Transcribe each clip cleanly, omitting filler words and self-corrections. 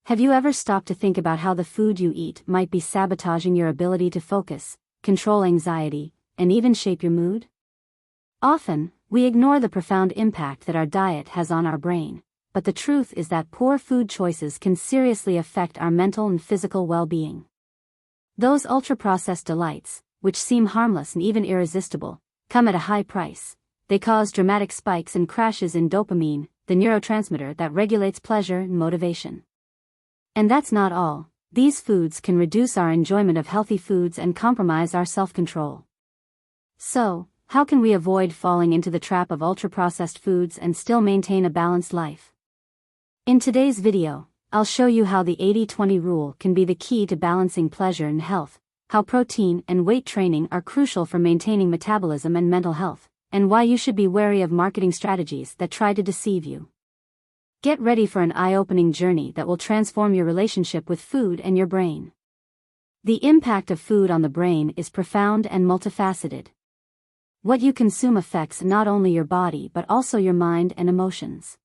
Have you ever stopped to think about how the food you eat might be sabotaging your ability to focus, control anxiety, and even shape your mood? Often, we ignore the profound impact that our diet has on our brain, but the truth is that poor food choices can seriously affect our mental and physical well-being. Those ultra-processed delights, which seem harmless and even irresistible, come at a high price. They cause dramatic spikes and crashes in dopamine, the neurotransmitter that regulates pleasure and motivation. And that's not all. These foods can reduce our enjoyment of healthy foods and compromise our self-control. So, how can we avoid falling into the trap of ultra-processed foods and still maintain a balanced life? In today's video, I'll show you how the 80-20 rule can be the key to balancing pleasure and health, how protein and weight training are crucial for maintaining metabolism and mental health, and why you should be wary of marketing strategies that try to deceive you. Get ready for an eye-opening journey that will transform your relationship with food and your brain. The impact of food on the brain is profound and multifaceted. What you consume affects not only your body but also your mind and emotions.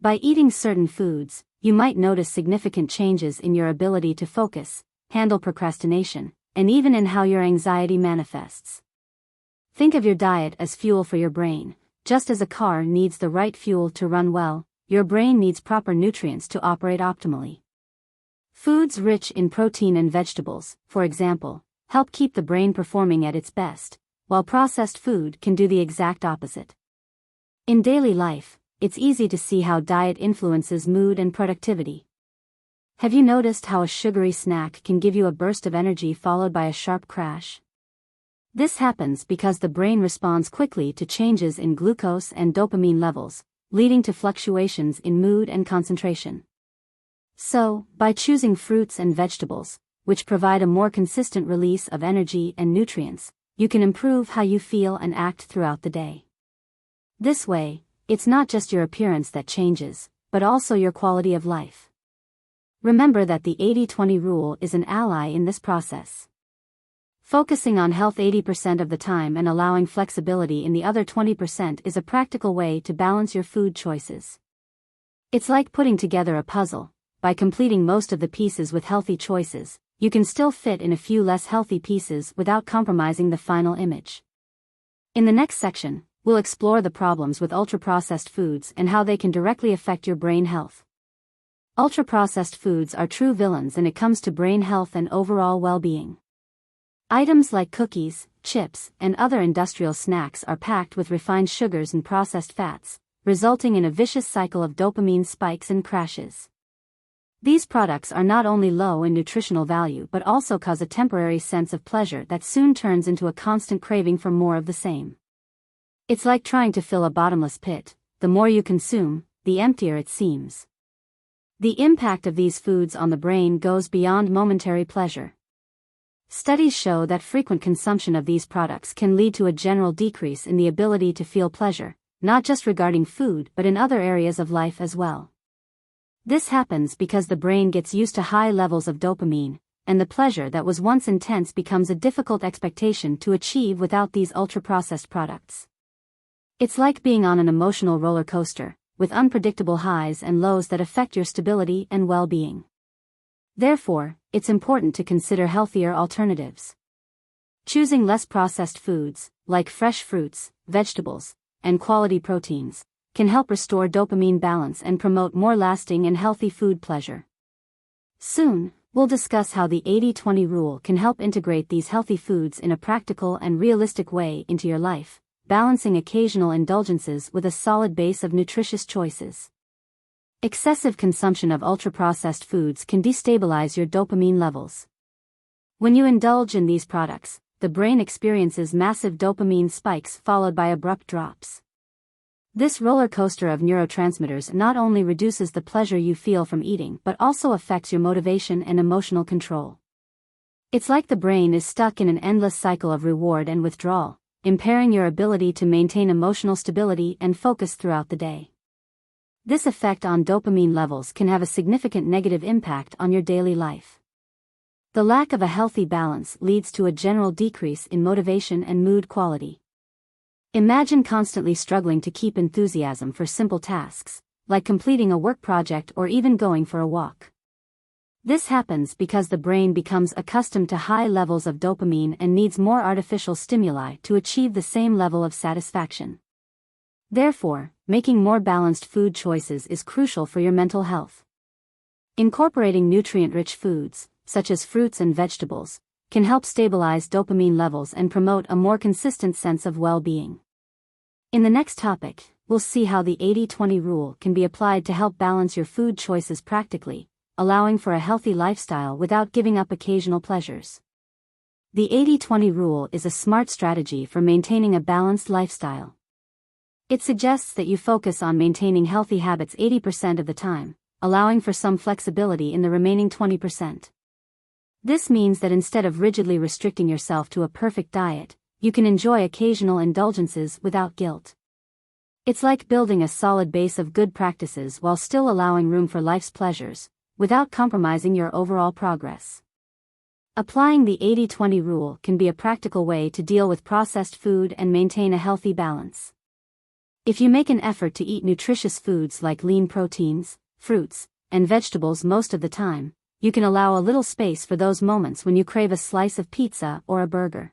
By eating certain foods, you might notice significant changes in your ability to focus, handle procrastination, and even in how your anxiety manifests. Think of your diet as fuel for your brain. Just as a car needs the right fuel to run well, your brain needs proper nutrients to operate optimally. Foods rich in protein and vegetables, for example, help keep the brain performing at its best, while processed food can do the exact opposite. In daily life, it's easy to see how diet influences mood and productivity. Have you noticed how a sugary snack can give you a burst of energy followed by a sharp crash? This happens because the brain responds quickly to changes in glucose and dopamine levels, leading to fluctuations in mood and concentration. So, by choosing fruits and vegetables, which provide a more consistent release of energy and nutrients, you can improve how you feel and act throughout the day. This way, it's not just your appearance that changes, but also your quality of life. Remember that the 80-20 rule is an ally in this process. Focusing on health 80% of the time and allowing flexibility in the other 20% is a practical way to balance your food choices. It's like putting together a puzzle. By completing most of the pieces with healthy choices, you can still fit in a few less healthy pieces without compromising the final image. In the next section, we'll explore the problems with ultra-processed foods and how they can directly affect your brain health. Ultra-processed foods are true villains when it comes to brain health and overall well-being. Items like cookies, chips, and other industrial snacks are packed with refined sugars and processed fats, resulting in a vicious cycle of dopamine spikes and crashes. These products are not only low in nutritional value but also cause a temporary sense of pleasure that soon turns into a constant craving for more of the same. It's like trying to fill a bottomless pit. The more you consume, the emptier it seems. The impact of these foods on the brain goes beyond momentary pleasure. Studies show that frequent consumption of these products can lead to a general decrease in the ability to feel pleasure, not just regarding food but in other areas of life as well. This happens because the brain gets used to high levels of dopamine, and the pleasure that was once intense becomes a difficult expectation to achieve without these ultra-processed products. It's like being on an emotional roller coaster, with unpredictable highs and lows that affect your stability and well-being. Therefore, it's important to consider healthier alternatives. Choosing less processed foods, like fresh fruits, vegetables, and quality proteins, can help restore dopamine balance and promote more lasting and healthy food pleasure. Soon, we'll discuss how the 80-20 rule can help integrate these healthy foods in a practical and realistic way into your life, balancing occasional indulgences with a solid base of nutritious choices. Excessive consumption of ultra-processed foods can destabilize your dopamine levels. When you indulge in these products, the brain experiences massive dopamine spikes followed by abrupt drops. This roller coaster of neurotransmitters not only reduces the pleasure you feel from eating but also affects your motivation and emotional control. It's like the brain is stuck in an endless cycle of reward and withdrawal, impairing your ability to maintain emotional stability and focus throughout the day. This effect on dopamine levels can have a significant negative impact on your daily life. The lack of a healthy balance leads to a general decrease in motivation and mood quality. Imagine constantly struggling to keep enthusiasm for simple tasks, like completing a work project or even going for a walk. This happens because the brain becomes accustomed to high levels of dopamine and needs more artificial stimuli to achieve the same level of satisfaction. Therefore, making more balanced food choices is crucial for your mental health. Incorporating nutrient-rich foods, such as fruits and vegetables, can help stabilize dopamine levels and promote a more consistent sense of well-being. In the next topic, we'll see how the 80-20 rule can be applied to help balance your food choices practically, allowing for a healthy lifestyle without giving up occasional pleasures. The 80-20 rule is a smart strategy for maintaining a balanced lifestyle. It suggests that you focus on maintaining healthy habits 80% of the time, allowing for some flexibility in the remaining 20%. This means that instead of rigidly restricting yourself to a perfect diet, you can enjoy occasional indulgences without guilt. It's like building a solid base of good practices while still allowing room for life's pleasures, without compromising your overall progress. Applying the 80-20 rule can be a practical way to deal with processed food and maintain a healthy balance. If you make an effort to eat nutritious foods like lean proteins, fruits, and vegetables most of the time, you can allow a little space for those moments when you crave a slice of pizza or a burger.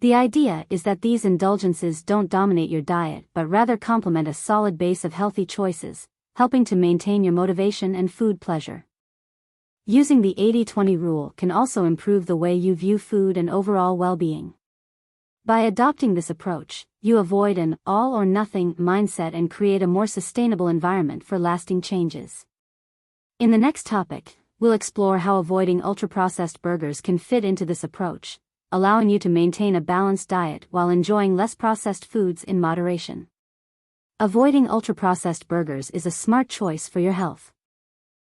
The idea is that these indulgences don't dominate your diet but rather complement a solid base of healthy choices, helping to maintain your motivation and food pleasure. Using the 80-20 rule can also improve the way you view food and overall well-being. By adopting this approach, you avoid an all-or-nothing mindset and create a more sustainable environment for lasting changes. In the next topic, we'll explore how avoiding ultra-processed burgers can fit into this approach, allowing you to maintain a balanced diet while enjoying less processed foods in moderation. Avoiding ultra-processed burgers is a smart choice for your health.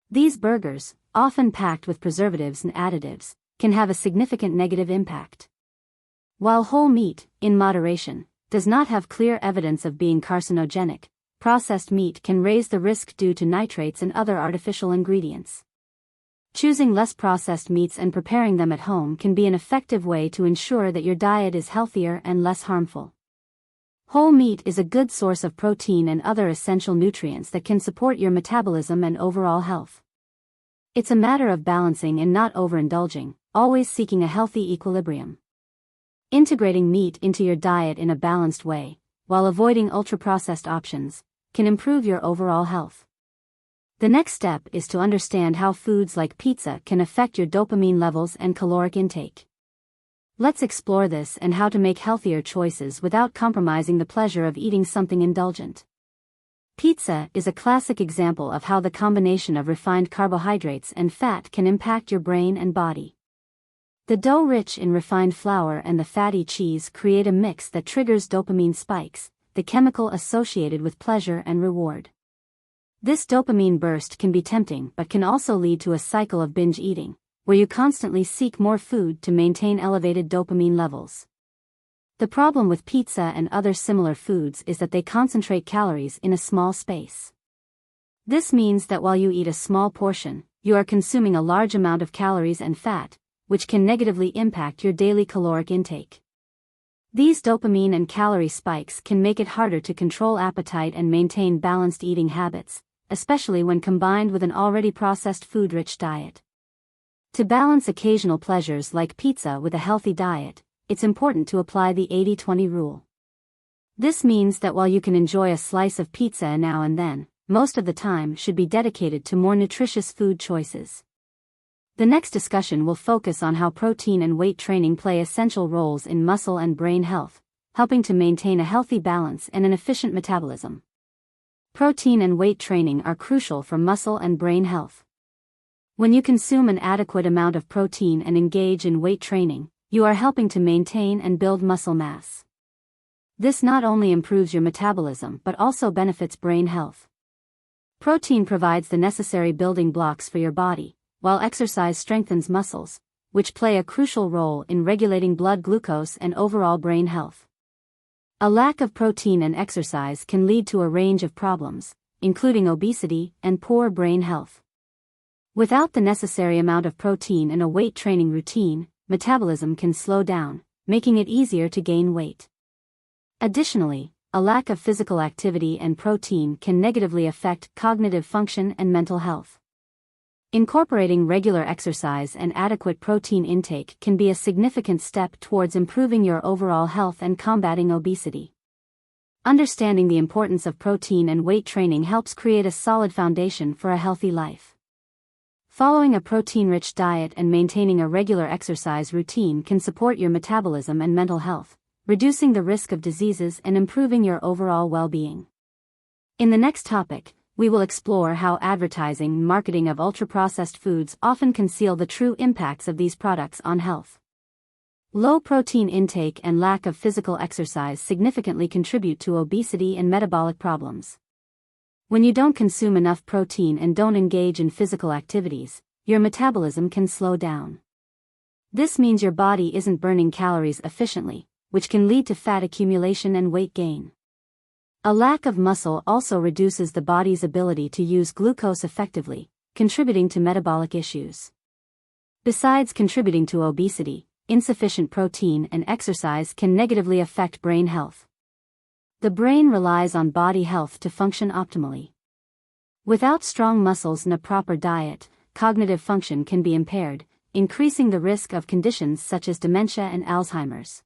These burgers, often packed with preservatives and additives, can have a significant negative impact. While whole meat, in moderation, does not have clear evidence of being carcinogenic, processed meat can raise the risk due to nitrates and other artificial ingredients. Choosing less processed meats and preparing them at home can be an effective way to ensure that your diet is healthier and less harmful. Whole meat is a good source of protein and other essential nutrients that can support your metabolism and overall health. It's a matter of balancing and not overindulging, always seeking a healthy equilibrium. Integrating meat into your diet in a balanced way, while avoiding ultra-processed options, can improve your overall health. The next step is to understand how foods like pizza can affect your dopamine levels and caloric intake. Let's explore this and how to make healthier choices without compromising the pleasure of eating something indulgent. Pizza is a classic example of how the combination of refined carbohydrates and fat can impact your brain and body. The dough rich in refined flour and the fatty cheese create a mix that triggers dopamine spikes, the chemical associated with pleasure and reward. This dopamine burst can be tempting but can also lead to a cycle of binge eating, where you constantly seek more food to maintain elevated dopamine levels. The problem with pizza and other similar foods is that they concentrate calories in a small space. This means that while you eat a small portion, you are consuming a large amount of calories and fat, which can negatively impact your daily caloric intake. These dopamine and calorie spikes can make it harder to control appetite and maintain balanced eating habits, especially when combined with an already processed food-rich diet. To balance occasional pleasures like pizza with a healthy diet, it's important to apply the 80-20 rule. This means that while you can enjoy a slice of pizza now and then, most of the time should be dedicated to more nutritious food choices. The next discussion will focus on how protein and weight training play essential roles in muscle and brain health, helping to maintain a healthy balance and an efficient metabolism. Protein and weight training are crucial for muscle and brain health. When you consume an adequate amount of protein and engage in weight training, you are helping to maintain and build muscle mass. This not only improves your metabolism but also benefits brain health. Protein provides the necessary building blocks for your body, while exercise strengthens muscles, which play a crucial role in regulating blood glucose and overall brain health. A lack of protein and exercise can lead to a range of problems, including obesity and poor brain health. Without the necessary amount of protein in a weight training routine, metabolism can slow down, making it easier to gain weight. Additionally, a lack of physical activity and protein can negatively affect cognitive function and mental health. Incorporating regular exercise and adequate protein intake can be a significant step towards improving your overall health and combating obesity. Understanding the importance of protein and weight training helps create a solid foundation for a healthy life. Following a protein-rich diet and maintaining a regular exercise routine can support your metabolism and mental health, reducing the risk of diseases and improving your overall well-being. In the next topic, we will explore how advertising and marketing of ultra-processed foods often conceal the true impacts of these products on health. Low protein intake and lack of physical exercise significantly contribute to obesity and metabolic problems. When you don't consume enough protein and don't engage in physical activities, your metabolism can slow down. This means your body isn't burning calories efficiently, which can lead to fat accumulation and weight gain. A lack of muscle also reduces the body's ability to use glucose effectively, contributing to metabolic issues. Besides contributing to obesity, insufficient protein and exercise can negatively affect brain health. The brain relies on body health to function optimally. Without strong muscles and a proper diet, cognitive function can be impaired, increasing the risk of conditions such as dementia and Alzheimer's.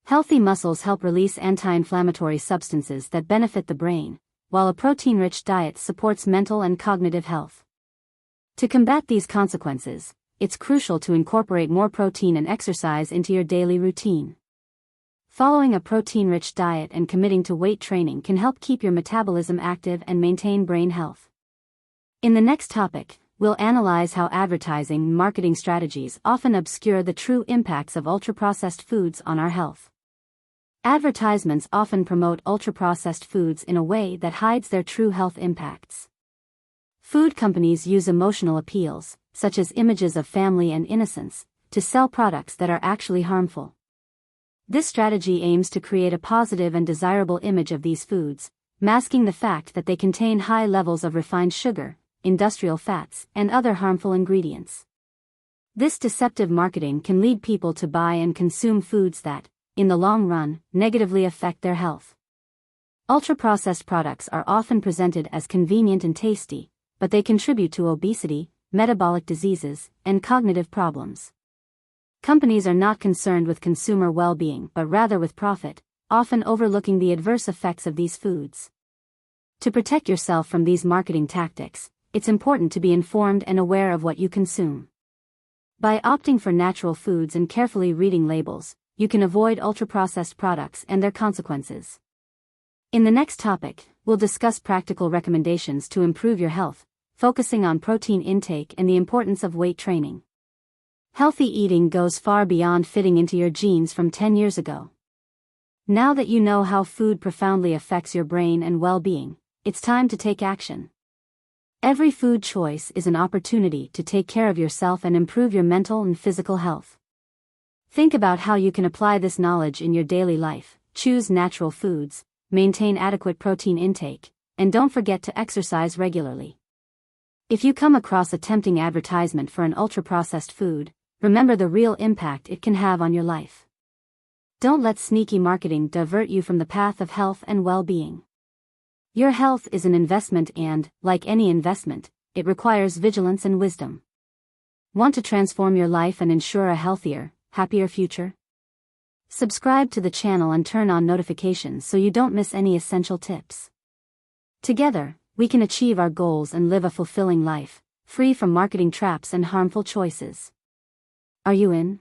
Healthy muscles help release anti-inflammatory substances that benefit the brain, while a protein-rich diet supports mental and cognitive health. To combat these consequences, it's crucial to incorporate more protein and exercise into your daily routine. Following a protein-rich diet and committing to weight training can help keep your metabolism active and maintain brain health. In the next topic, we'll analyze how advertising and marketing strategies often obscure the true impacts of ultra-processed foods on our health. Advertisements often promote ultra-processed foods in a way that hides their true health impacts. Food companies use emotional appeals, such as images of family and innocence, to sell products that are actually harmful. This strategy aims to create a positive and desirable image of these foods, masking the fact that they contain high levels of refined sugar, industrial fats, and other harmful ingredients. This deceptive marketing can lead people to buy and consume foods that, in the long run, negatively affect their health. Ultra-processed products are often presented as convenient and tasty, but they contribute to obesity, metabolic diseases, and cognitive problems. Companies are not concerned with consumer well-being but rather with profit, often overlooking the adverse effects of these foods. To protect yourself from these marketing tactics, it's important to be informed and aware of what you consume. By opting for natural foods and carefully reading labels, you can avoid ultra-processed products and their consequences. In the next topic, we'll discuss practical recommendations to improve your health, focusing on protein intake and the importance of weight training. Healthy eating goes far beyond fitting into your genes from 10 years ago. Now that you know how food profoundly affects your brain and well-being, it's time to take action. Every food choice is an opportunity to take care of yourself and improve your mental and physical health. Think about how you can apply this knowledge in your daily life. Choose natural foods, maintain adequate protein intake, and don't forget to exercise regularly. If you come across a tempting advertisement for an ultra-processed food, remember the real impact it can have on your life. Don't let sneaky marketing divert you from the path of health and well-being. Your health is an investment and, like any investment, it requires vigilance and wisdom. Want to transform your life and ensure a healthier, happier future? Subscribe to the channel and turn on notifications so you don't miss any essential tips. Together, we can achieve our goals and live a fulfilling life, free from marketing traps and harmful choices. Are you in?